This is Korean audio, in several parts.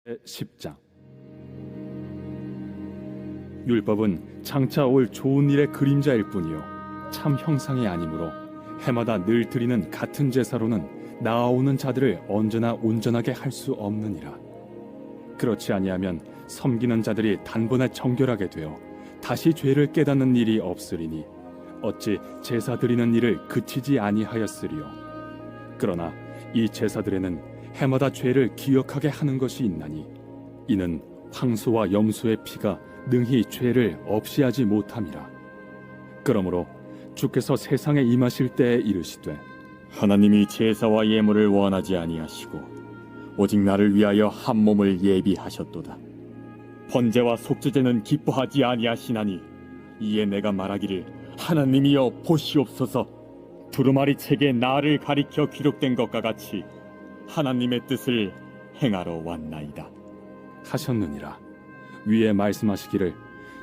10장. 율법은 장차 올 좋은 일의 그림자일 뿐이요 참 형상이 아니므로 해마다 늘 드리는 같은 제사로는 나아오는 자들을 언제나 온전하게 할 수 없느니라. 그렇지 아니하면 섬기는 자들이 단번에 정결하게 되어 다시 죄를 깨닫는 일이 없으리니 어찌 제사 드리는 일을 그치지 아니하였으리요. 그러나 이 제사들에는 해마다 죄를 기억하게 하는 것이 있나니 이는 황소와 염소의 피가 능히 죄를 없이 하지 못함이라. 그러므로 주께서 세상에 임하실 때에 이르시되 하나님이 제사와 예물을 원하지 아니하시고 오직 나를 위하여 한 몸을 예비하셨도다. 번제와 속죄제는 기뻐하지 아니하시나니 이에 내가 말하기를 하나님이여 보시옵소서. 두루마리 책에 나를 가리켜 기록된 것과 같이 하나님의 뜻을 행하러 왔나이다 하셨느니라. 위에 말씀하시기를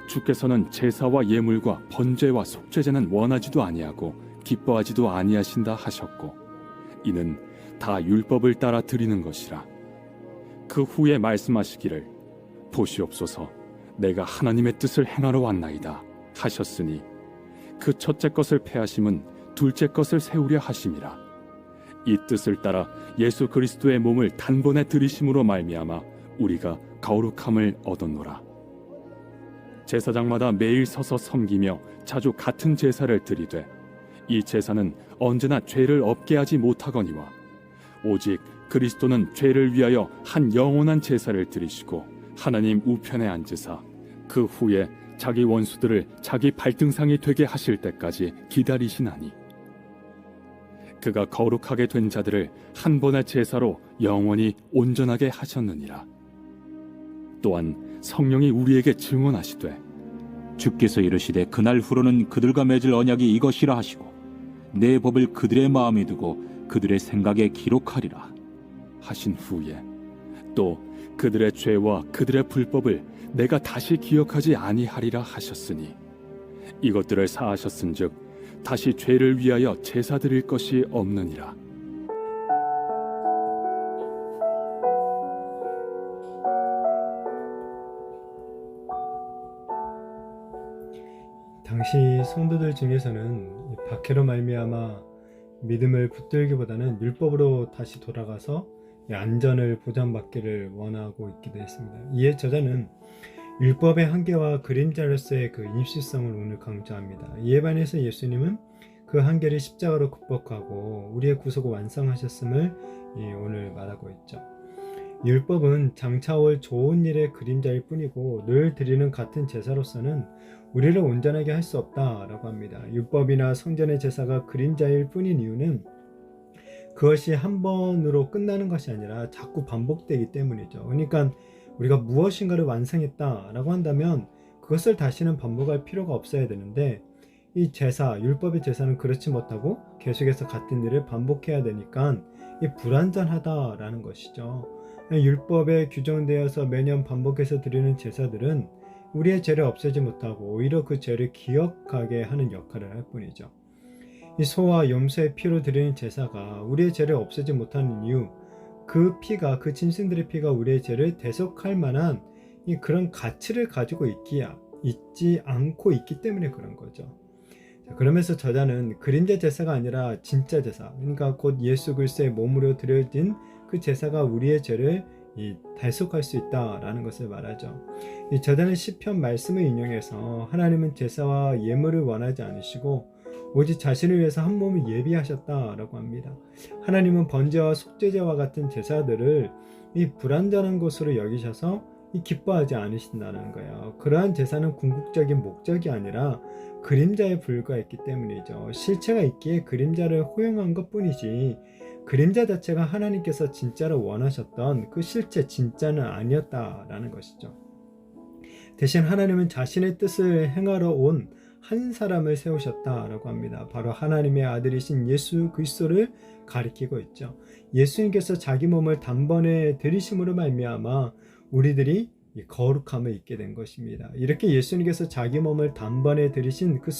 주께서는 제사와 예물과 번제와 속죄제는 원하지도 아니하고 기뻐하지도 아니하신다 하셨고 이는 다 율법을 따라 드리는 것이라. 그 후에 말씀하시기를 보시옵소서 내가 하나님의 뜻을 행하러 왔나이다 하셨으니 그 첫째 것을 패하심은 둘째 것을 세우려 하심이라. 이 뜻을 따라 예수 그리스도의 몸을 단번에 들이심으로 말미암아 우리가 거룩함을 얻었노라. 제사장마다 매일 서서 섬기며 자주 같은 제사를 드리되 이 제사는 언제나 죄를 없게 하지 못하거니와 오직 그리스도는 죄를 위하여 한 영원한 제사를 드리시고 하나님 우편에 앉으사 그 후에 자기 원수들을 자기 발등상이 되게 하실 때까지 기다리시나니 그가 거룩하게 된 자들을 한 번의 제사로 영원히 온전하게 하셨느니라. 또한 성령이 우리에게 증언하시되 주께서 이르시되 그날 후로는 그들과 맺을 언약이 이것이라 하시고 내 법을 그들의 마음에 두고 그들의 생각에 기록하리라 하신 후에 또 그들의 죄와 그들의 불법을 내가 다시 기억하지 아니하리라 하셨으니 이것들을 사하셨은즉 다시 죄를 위하여 제사 드릴 것이 없느니라. 당시 성도들 중에서는 박해로 말미암아 믿음을 붙들기보다는 율법으로 다시 돌아가서 안전을 보장받기를 원하고 있기도 했습니다. 이에 저자는 율법의 한계와 그림자로서의 그 입시성을 오늘 강조합니다. 이에 반해서 예수님은 그 한계를 십자가로 극복하고 우리의 구속을 완성하셨음을 오늘 말하고 있죠. 율법은 장차 올 좋은 일의 그림자일 뿐이고 늘 드리는 같은 제사로서는 우리를 온전하게 할 수 없다라고 합니다. 율법이나 성전의 제사가 그림자일 뿐인 이유는 그것이 한 번으로 끝나는 것이 아니라 자꾸 반복되기 때문이죠. 그러니까 우리가 무엇인가를 완성했다라고 한다면 그것을 다시는 반복할 필요가 없어야 되는데 이 제사, 율법의 제사는 그렇지 못하고 계속해서 같은 일을 반복해야 되니까 이 불완전하다라는 것이죠. 율법에 규정되어서 매년 반복해서 드리는 제사들은 우리의 죄를 없애지 못하고 오히려 그 죄를 기억하게 하는 역할을 할 뿐이죠. 이 소와 염소의 피로 드리는 제사가 우리의 죄를 없애지 못하는 이유, 그 피가, 그 짐승들의 피가 우리의 죄를 대속할 만한 그런 가치를 가지고 있지 않고 있기 때문에 그런 거죠. 자, 그러면서 저자는 그림자 제사가 아니라 진짜 제사, 그러니까 곧 예수 그리스도의 몸으로 드려진 그 제사가 우리의 죄를 대속할 수 있다라는 것을 말하죠. 이 저자는 시편 말씀을 인용해서 하나님은 제사와 예물을 원하지 않으시고 오직 자신을 위해서 한 몸을 예비하셨다라고 합니다. 하나님은 번제와 속죄제와 같은 제사들을 이 불완전한 것으로 여기셔서 기뻐하지 않으신다는 거예요. 그러한 제사는 궁극적인 목적이 아니라 그림자에 불과했기 때문이죠. 실체가 있기에 그림자를 호용한 것뿐이지 그림자 자체가 하나님께서 진짜로 원하셨던 그 실체 진짜는 아니었다라는 것이죠. 대신 하나님은 자신의 뜻을 행하러 온 한 사람을 세우셨다라고 합니다. 바로 하나님의 아들이신 예수 그리스도를 가리키고 있죠. 예수님께서 자기 몸을 단번에 들이심으로 말미암아 우리들이 거룩함을 입게 된 것입니다. 이렇게 예수님께서 자기 몸을 단번에 들이신 그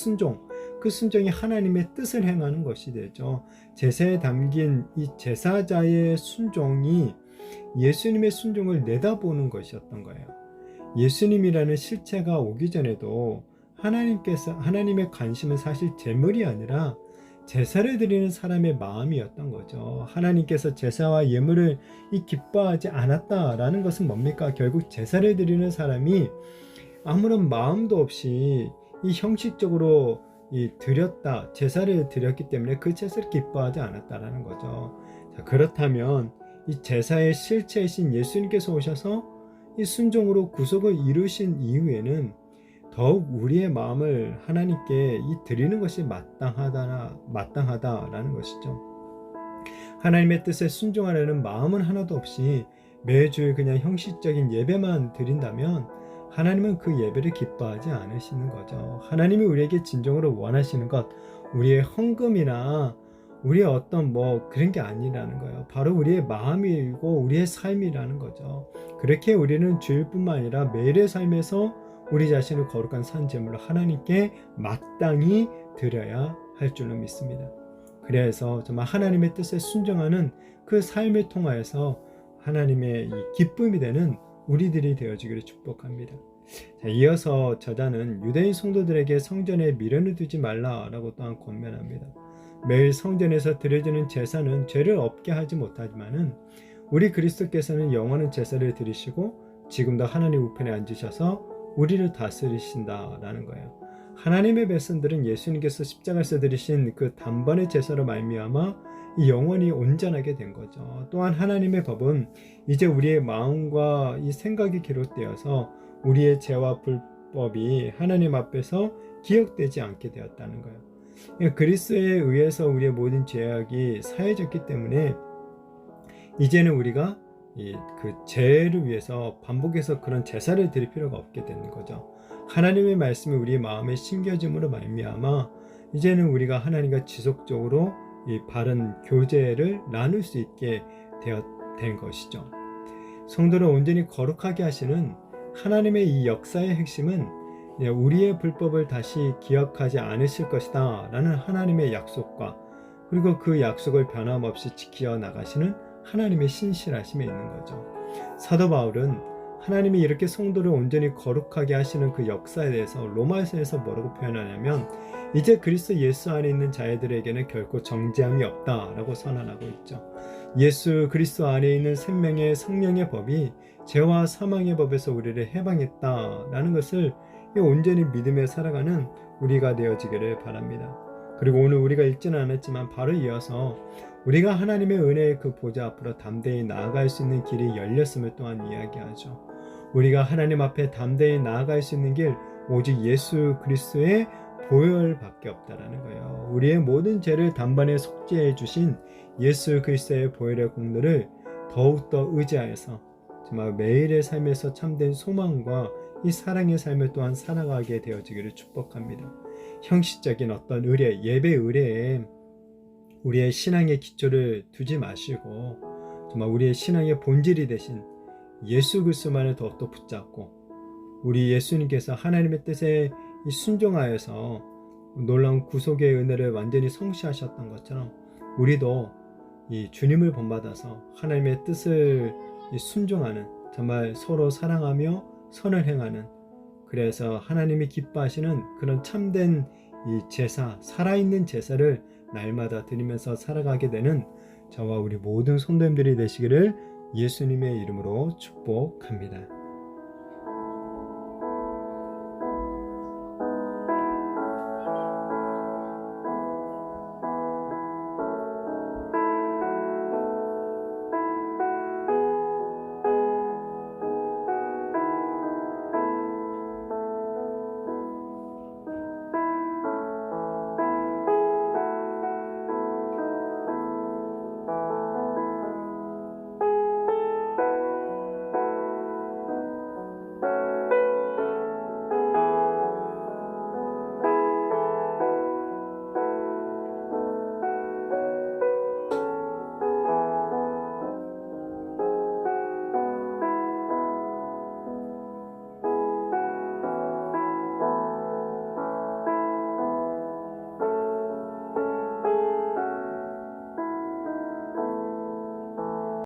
순종이 하나님의 뜻을 행하는 것이 되죠. 제사에 담긴 이 제사자의 순종이 예수님의 순종을 내다보는 것이었던 거예요. 예수님이라는 실체가 오기 전에도 하나님의 관심은 사실 재물이 아니라 제사를 드리는 사람의 마음이었던 거죠. 하나님께서 제사와 예물을 기뻐하지 않았다라는 것은 뭡니까? 결국 제사를 드리는 사람이 아무런 마음도 없이 이 형식적으로 드렸다, 제사를 드렸기 때문에 그 제사를 기뻐하지 않았다라는 거죠. 자, 그렇다면 이 제사의 실체이신 예수님께서 오셔서 이 순종으로 구속을 이루신 이후에는 더욱 우리의 마음을 하나님께 드리는 것이 마땅하다라는 것이죠. 하나님의 뜻에 순종하려는 마음은 하나도 없이 매주일 그냥 형식적인 예배만 드린다면 하나님은 그 예배를 기뻐하지 않으시는 거죠. 하나님이 우리에게 진정으로 원하시는 것, 우리의 헌금이나 우리의 어떤 그런 게 아니라는 거예요. 바로 우리의 마음이고 우리의 삶이라는 거죠. 그렇게 우리는 주일뿐만 아니라 매일의 삶에서 우리 자신을 거룩한 산제물로 하나님께 마땅히 드려야 할 줄로 믿습니다. 그래서 정말 하나님의 뜻에 순종하는 그 삶을 통하여서 하나님의 이 기쁨이 되는 우리들이 되어지기를 축복합니다. 자, 이어서 저자는 유대인 성도들에게 성전에 미련을 두지 말라라고 또한 권면합니다. 매일 성전에서 드려지는 제사는 죄를 없게 하지 못하지만은 우리 그리스도께서는 영원한 제사를 드리시고 지금도 하나님 우편에 앉으셔서 우리를 다스리신다라는 거예요. 하나님의 백성들은 예수님께서 십자가에서 드리신 그 단번의 제사로 말미암아 이 영원히 온전하게 된 거죠. 또한 하나님의 법은 이제 우리의 마음과 이 생각이 기록되어서 우리의 죄와 불법이 하나님 앞에서 기억되지 않게 되었다는 거예요. 그리스도에 의해서 우리의 모든 죄악이 사해졌기 때문에 이제는 우리가 그 죄를 위해서 반복해서 그런 제사를 드릴 필요가 없게 되는 거죠. 하나님의 말씀이 우리의 마음에 심겨짐으로 말미암아 이제는 우리가 하나님과 지속적으로 이 바른 교제를 나눌 수 있게 된 것이죠. 성도를 온전히 거룩하게 하시는 하나님의 이 역사의 핵심은 우리의 불법을 다시 기억하지 않으실 것이다 라는 하나님의 약속과 그리고 그 약속을 변함없이 지켜 나가시는 하나님의 신실하심에 있는 거죠. 사도 바울은 하나님이 이렇게 성도를 온전히 거룩하게 하시는 그 역사에 대해서 로마서에서 뭐라고 표현하냐면 이제 그리스도 예수 안에 있는 자들에게는 결코 정죄함이 없다라고 선언하고 있죠. 예수 그리스도 안에 있는 생명의 성령의 법이 죄와 사망의 법에서 우리를 해방했다라는 것을 온전히 믿음에 살아가는 우리가 되어지기를 바랍니다. 그리고 오늘 우리가 읽지는 않았지만 바로 이어서 우리가 하나님의 은혜의 그 보좌 앞으로 담대히 나아갈 수 있는 길이 열렸음을 또한 이야기하죠. 우리가 하나님 앞에 담대히 나아갈 수 있는 길 오직 예수 그리스도의 보혈밖에 없다라는 거예요. 우리의 모든 죄를 단번에 속죄해 주신 예수 그리스도의 보혈의 공로를 더욱더 의지하여서 정말 매일의 삶에서 참된 소망과 이 사랑의 삶을 또한 살아가게 되어지기를 축복합니다. 형식적인 어떤 의례, 예배 의례에 우리의 신앙의 기초를 두지 마시고 정말 우리의 신앙의 본질이 되신 예수 그리스도만을 더욱더 붙잡고 우리 예수님께서 하나님의 뜻에 순종하여서 놀라운 구속의 은혜를 완전히 성취하셨던 것처럼 우리도 이 주님을 본받아서 하나님의 뜻을 순종하는 정말 서로 사랑하며 선을 행하는 그래서 하나님이 기뻐하시는 그런 참된 이 제사, 살아있는 제사를 날마다 드리면서 살아가게 되는 저와 우리 모든 성도님들이 되시기를 예수님의 이름으로 축복합니다.